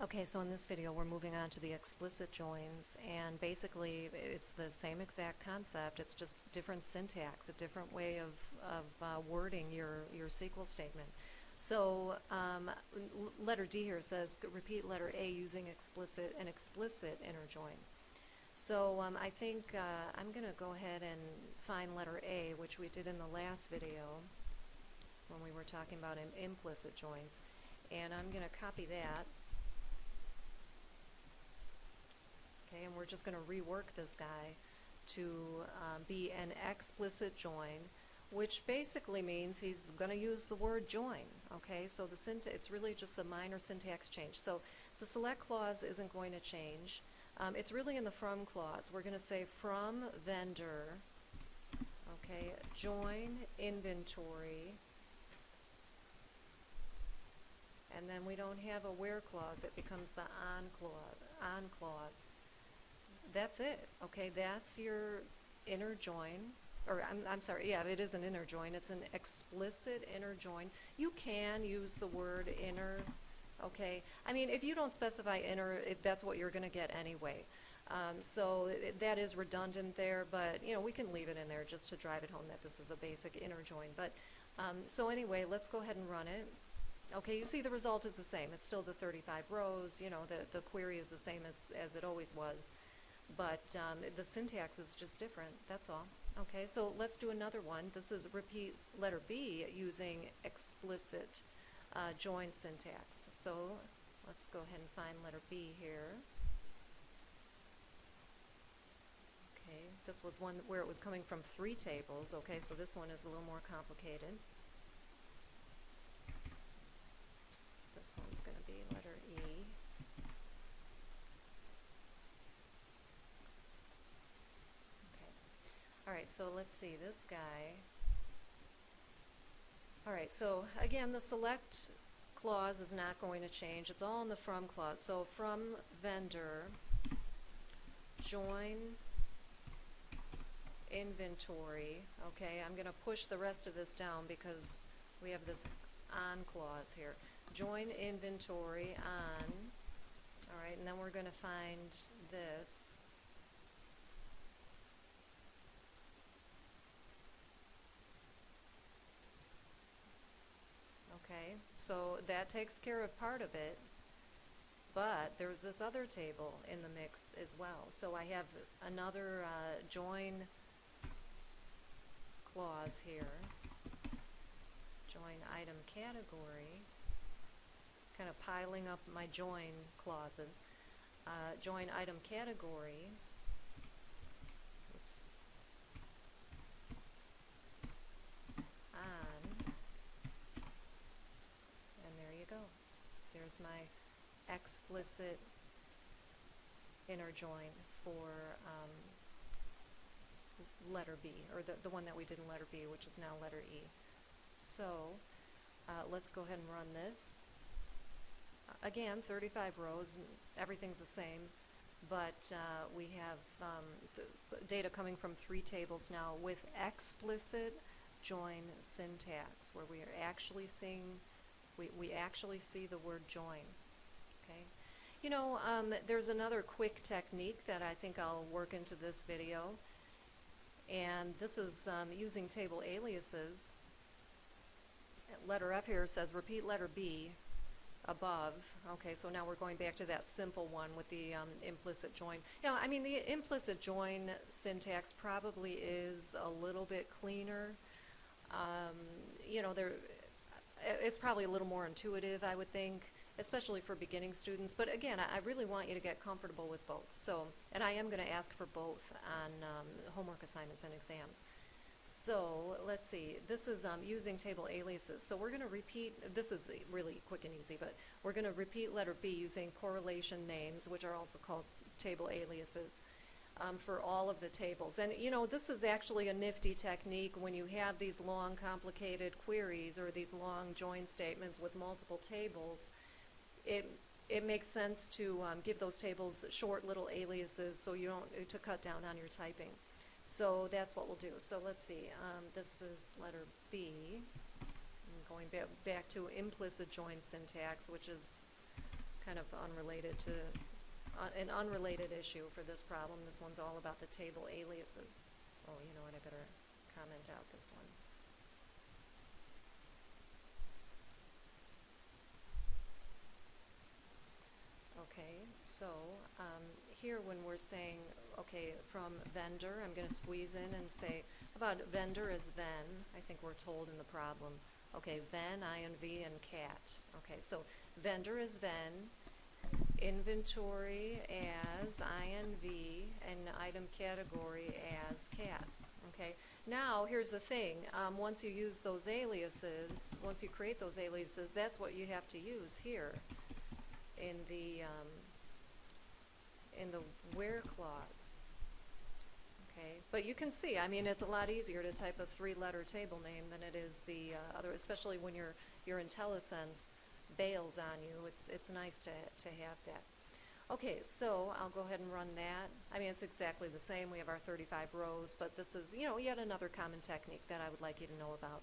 Okay, so in this video we're moving on to the explicit joins, and basically it's the same exact concept, it's just different syntax, a different way of wording your SQL statement. So letter D here says repeat letter A using an explicit inner join. So I think I'm going to go ahead and find letter A, which we did in the last video when we were talking about implicit joins, and I'm going to copy that. Okay, and we're just going to rework this guy to be an explicit join, which basically means he's going to use the word join. Okay, so it's really just a minor syntax change. So the select clause isn't going to change. It's really in the from clause. We're going to say from vendor, okay, join inventory, and then we don't have a where clause. It becomes the on clause. That's it. Okay, that's your inner join. Or I'm sorry, yeah, it is an inner join. It's an explicit inner join. You can use the word inner. Okay, I mean, if you don't specify inner, that's what you're going to get anyway. So that is redundant there, but you know, we can leave it in there just to drive it home that this is a basic inner join. But so anyway, let's go ahead and run it. Okay, you see the result is the same. It's still the 35 rows. You know, the query is the same as it always was, but the syntax is just different. That's all. Okay, so let's do another one. This is repeat letter B using explicit join syntax. So let's go ahead and find letter B here. Okay, this was one where it was coming from 3 tables. Okay, so this one is a little more complicated. This one's going to be letter E. All right, so let's see, this guy. All right, so again, the select clause is not going to change. It's all in the from clause. So from vendor, join inventory. Okay, I'm going to push the rest of this down because we have this on clause here. Join inventory on. All right, and then we're going to find this. Okay, so that takes care of part of it, but there's this other table in the mix as well. So I have another join clause here, join item category, kind of piling up my join clauses, join item category, oops, on. There's my explicit inner join for letter B, or the one that we did in letter B, which is now letter E. So let's go ahead and run this. Again, 35 rows, everything's the same, but we have the data coming from 3 tables now with explicit join syntax, where we are actually seeing we actually see the word join. Okay, you know, there's another quick technique that I think I'll work into this video, and this is using table aliases. Letter F here says repeat letter B above. Okay, so now we're going back to that simple one with the implicit join. Yeah, I mean, the implicit join syntax probably is a little bit cleaner. You know, it's probably a little more intuitive, I would think, especially for beginning students. But again, I really want you to get comfortable with both. So, and I am going to ask for both on homework assignments and exams. So let's see, this is using table aliases. So we're going to repeat, this is really quick and easy, but we're going to repeat letter B using correlation names, which are also called table aliases, for all of the tables. And you know, this is actually a nifty technique when you have these long complicated queries or these long join statements with multiple tables. It makes sense to give those tables short little aliases so you don't, to cut down on your typing. So that's what we'll do. So let's see, this is letter B. I'm going back to implicit join syntax, which is kind of unrelated to, an unrelated issue for this problem. This one's all about the table aliases. Oh, you know what, I better comment out this one. Okay, so here when we're saying, okay, from vendor, I'm going to squeeze in and say, about vendor is Ven, I think we're told in the problem. Okay, Ven, INV, and cat. Okay, so vendor is Ven, inventory as INV, and item category as cat. Okay, now here's the thing. Once you use those aliases, once you create those aliases, that's what you have to use here in the where clause. Okay, but you can see, I mean, it's a lot easier to type a 3-letter table name than it is the other, especially when your IntelliSense bails on you. It's nice to have that. Okay, so I'll go ahead and run that. I mean, it's exactly the same. We have our 35 rows, but this is, you know, yet another common technique that I would like you to know about.